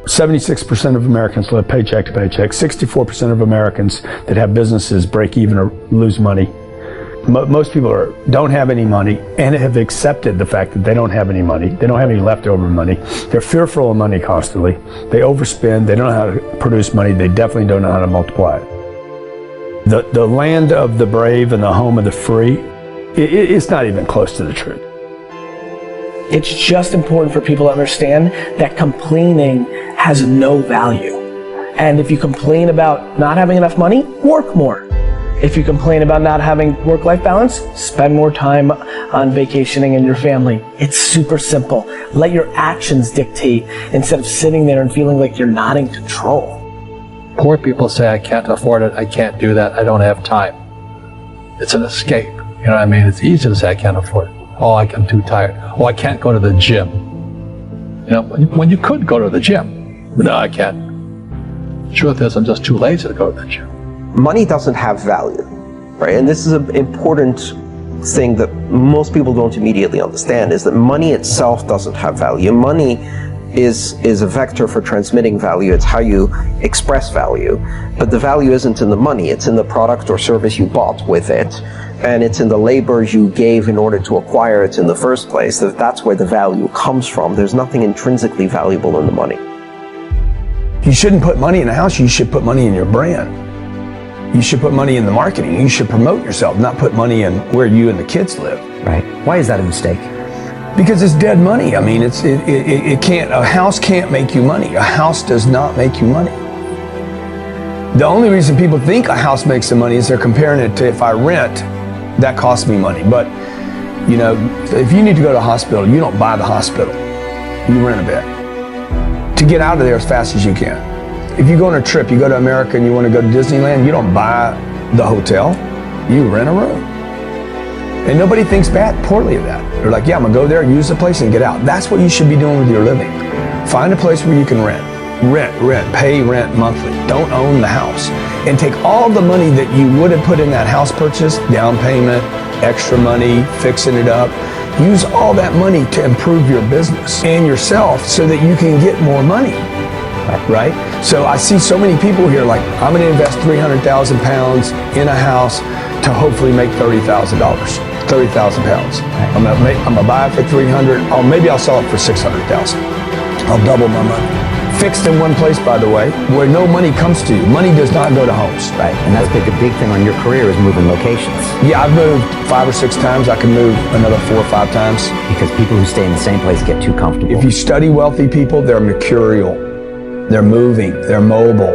76% of Americans live paycheck to paycheck. 64% of Americans that have businesses break even or lose money. Most people don't have any money and have accepted the fact that they don't have any money. They don't have any leftover money. They're fearful of money constantly. They overspend. They don't know how to produce money. They definitely don't know how to multiply it. The land of the brave and the home of the free, it's not even close to the truth. It's just important for people to understand that complaining has no value. And if you complain about not having enough money, work more. If you complain about not having work-life balance, spend more time on vacationing and your family. It's super simple. Let your actions dictate instead of sitting there and feeling like you're not in control. Poor people say, I can't afford it, I can't do that, I don't have time. It's an escape. You know what I mean? It's easy to say, I can't afford it. Oh, I'm too tired. Oh, I can't go to the gym. You know, when you could go to the gym. No, I can't. Truth is, I'm just too lazy to go to the gym. Money doesn't have value, right? And this is an important thing that most people don't immediately understand, is that money itself doesn't have value. Money is a vector for transmitting value. It's how you express value. But the value isn't in the money. It's in the product or service you bought with it. And it's in the labor you gave in order to acquire it in the first place. That's where the value comes from. There's nothing intrinsically valuable in the money. You shouldn't put money in a house. You should put money in your brand. You should put money in the marketing. You should promote yourself, not put money in where you and the kids live. Right. Why is that a mistake? Because it's dead money. I mean, it can't, a house can't make you money. A house does not make you money. The only reason people think a house makes them money is they're comparing it to, if I rent, that costs me money. But, you know, if you need to go to a hospital, you don't buy the hospital. You rent a bed to get out of there as fast as you can. If you go on a trip, you go to America and you want to go to Disneyland, you don't buy the hotel, you rent a room. And nobody thinks poorly of that. They're like, yeah, I'm gonna go there, use the place and get out. That's what you should be doing with your living. Find a place where you can rent, pay rent monthly. Don't own the house. And take all the money that you would have put in that house purchase, down payment, extra money, fixing it up, use all that money to improve your business and yourself so that you can get more money. Right? So I see so many people here like, I'm going to invest 300,000 pounds in a house to hopefully make $30,000, 30,000 pounds. I'm going to buy it for 300, or maybe I'll sell it for 600,000. I'll double my money. Fixed in one place, by the way, where no money comes to you. Money does not go to homes. Right, and that's a big thing on your career is moving locations. Yeah, I've moved 5 or 6 times. I can move another 4 or 5 times. Because people who stay in the same place get too comfortable. If you study wealthy people, they're mercurial. They're moving, they're mobile.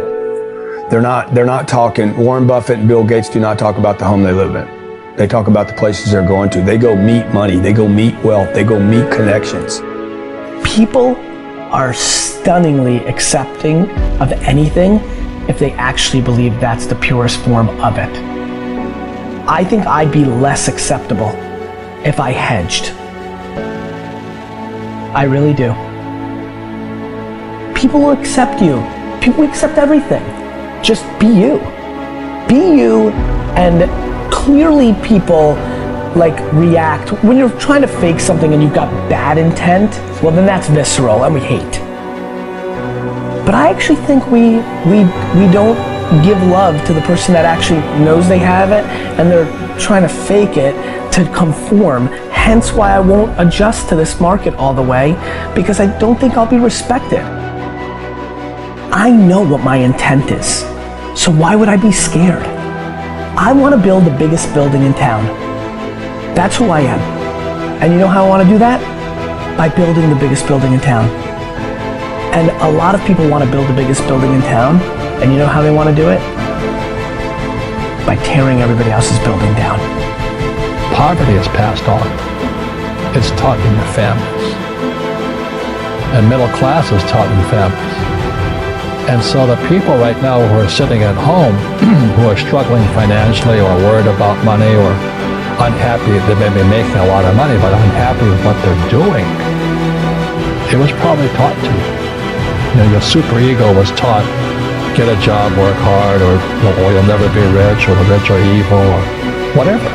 They're not talking, Warren Buffett and Bill Gates do not talk about the home they live in. They talk about the places they're going to. They go meet money, they go meet wealth, they go meet connections. People are stunningly accepting of anything if they actually believe that's the purest form of it. I think I'd be less acceptable if I hedged. I really do. People will accept you. People accept everything. Just be you. Be you, and clearly people like react. When you're trying to fake something and you've got bad intent, well then that's visceral and we hate. But I actually think we don't give love to the person that actually knows they have it and they're trying to fake it to conform. Hence why I won't adjust to this market all the way, because I don't think I'll be respected. I know what my intent is, so why would I be scared? I want to build the biggest building in town. That's who I am. And you know how I want to do that? By building the biggest building in town. And a lot of people want to build the biggest building in town, and you know how they want to do it? By tearing everybody else's building down. Poverty is passed on. It's taught in your families. And middle class is taught in families. And so the people right now who are sitting at home, who are struggling financially or worried about money or unhappy, they may be making a lot of money, but unhappy with what they're doing, it was probably taught to you. You know, your superego was taught, get a job, work hard, or you'll never be rich, or the rich are evil, or whatever.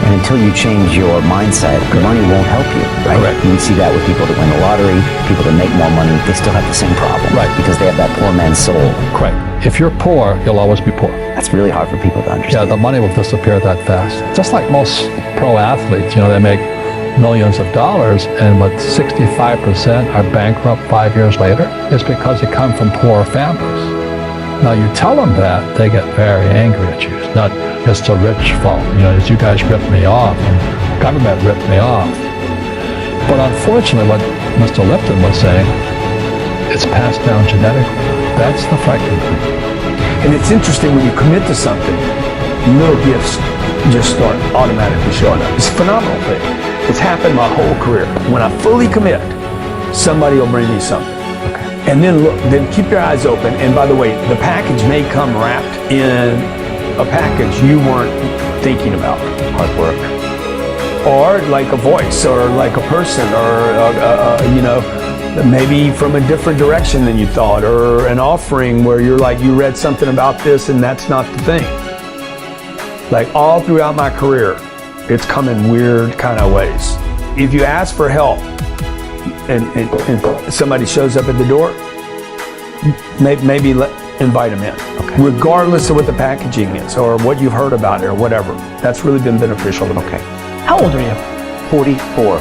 And until you change your mindset, money won't help you, right? Correct. You see that with people that win the lottery, people that make more money, they still have the same problem. Right. Because they have that poor man's soul. Correct. If you're poor, you'll always be poor. That's really hard for people to Yeah, understand. the money will disappear that fast. Just like most pro athletes, they make millions of dollars, and what 65% are bankrupt 5 years later. It's because they come from poor families. Now you tell them that, they get very angry at you. It's not just the rich fault. As you guys ripped me off, and government ripped me off. But unfortunately, what Mr. Lipton was saying, it's passed down genetically. That's the frightening thing. And it's interesting when you commit to something, little gifts just start automatically showing up. It's a phenomenal thing. It's happened my whole career. When I fully commit, somebody will bring me something. And then look, then keep your eyes open. And by the way, the package may come wrapped in a package you weren't thinking about. Hard work. Or like a voice, or like a person, or maybe from a different direction than you thought, or an offering where you're like, you read something about this and that's not the thing. Like all throughout my career, it's come in weird kind of ways. If you ask for help and somebody shows up at the door, maybe invite them in. Okay. Regardless of what the packaging is or what you've heard about it or whatever. That's really been beneficial to me. Okay. How old are you? 44.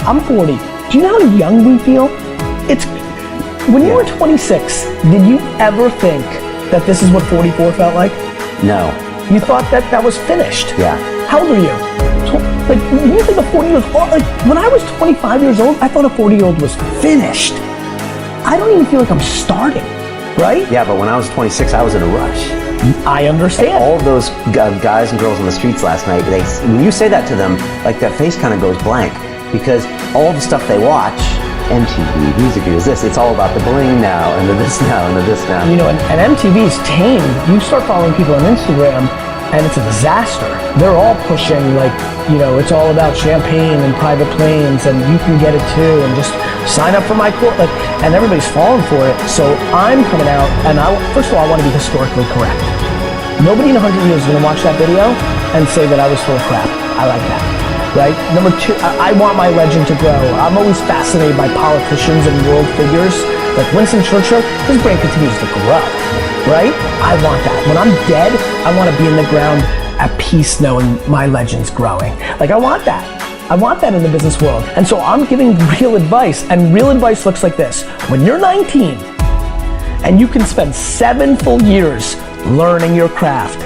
I'm 40. Do you know how young we feel? When you were 26, did you ever think that this is what 44 felt like? No. You thought that was finished. Yeah. How old are you? You think a 40-year-old, when I was 25 years old, I thought a 40-year-old was finished. I don't even feel like I'm starting, right? Yeah, but when I was 26, I was in a rush. I understand. All of those guys and girls on the streets last night, when you say that to them, like that face kind of goes blank, because all the stuff they watch, MTV, music videos, it's all about the bling now, and the this now, and the this now. And MTV's tame. You start following people on Instagram, and it's a disaster. They're all pushing it's all about champagne and private planes, and you can get it too, and just sign up for my course, and everybody's falling for it. So I'm coming out, and first of all, I want to be historically correct. Nobody in 100 years is going to watch that video and say that I was full of crap. I like that, right? Number two, I want my legend to grow. I'm always fascinated by politicians and world figures. Like Winston Churchill, his brain continues to grow, right? I want that. When I'm dead, I want to be in the ground at peace knowing my legend's growing. I want that. I want that in the business world. And so I'm giving real advice, and real advice looks like this. When you're 19 and you can spend 7 full years learning your craft,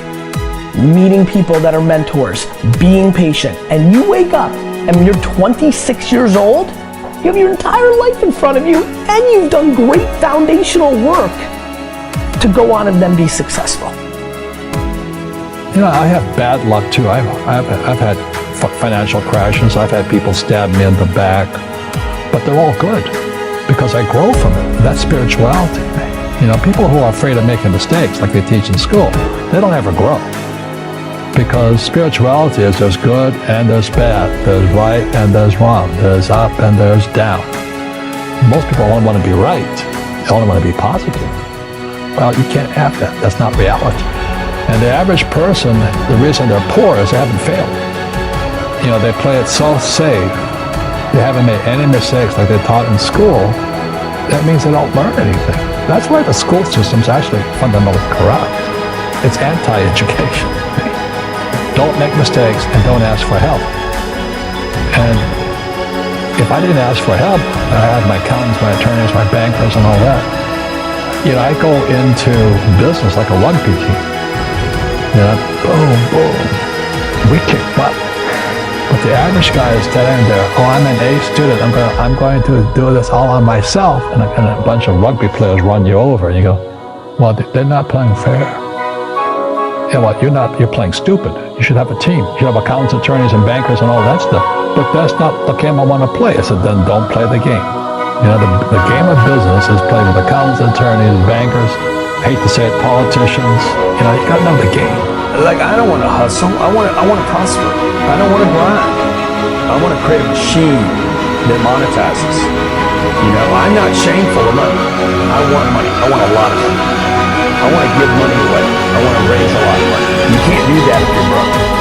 meeting people that are mentors, being patient, and you wake up and when you're 26 years old, you have your entire life in front of you, and you've done great foundational work to go on and then be successful. I have bad luck too. I've had financial crashes. I've had people stab me in the back, but they're all good because I grow from it. That's spirituality. People who are afraid of making mistakes, like they teach in school, they don't ever grow. Because spirituality is there's good and there's bad, there's right and there's wrong, there's up and there's down. Most people only want to be right. They only want to be positive. Well, you can't have that. That's not reality. And the average person, the reason they're poor is they haven't failed. They play it so safe. They haven't made any mistakes like they taught in school. That means they don't learn anything. That's why the school system's actually fundamentally corrupt. It's anti-education. Don't make mistakes and don't ask for help. And if I didn't ask for help, I had my accountants, my attorneys, my bankers, and all that. I go into business like a rugby team. Boom, boom. We kick butt. But the average guy is standing there, I'm an A student, I'm going to do this all on myself, and a bunch of rugby players run you over, and you go, well, they're not playing fair. Yeah, well, you're playing stupid. You should have a team. You should have accountants, attorneys, and bankers, and all that stuff. But that's not the game I want to play. I said, then don't play the game. The game of business is played with accountants, attorneys, bankers, I hate to say it, politicians. You gotta know the game. I don't want to hustle. I want to prosper. I don't want to grind. I want to create a machine that monetizes. I'm not shameful of money. I want money. I want a lot of money. I want to give money away. I want to raise a lot of money. You can't do that if you're broke.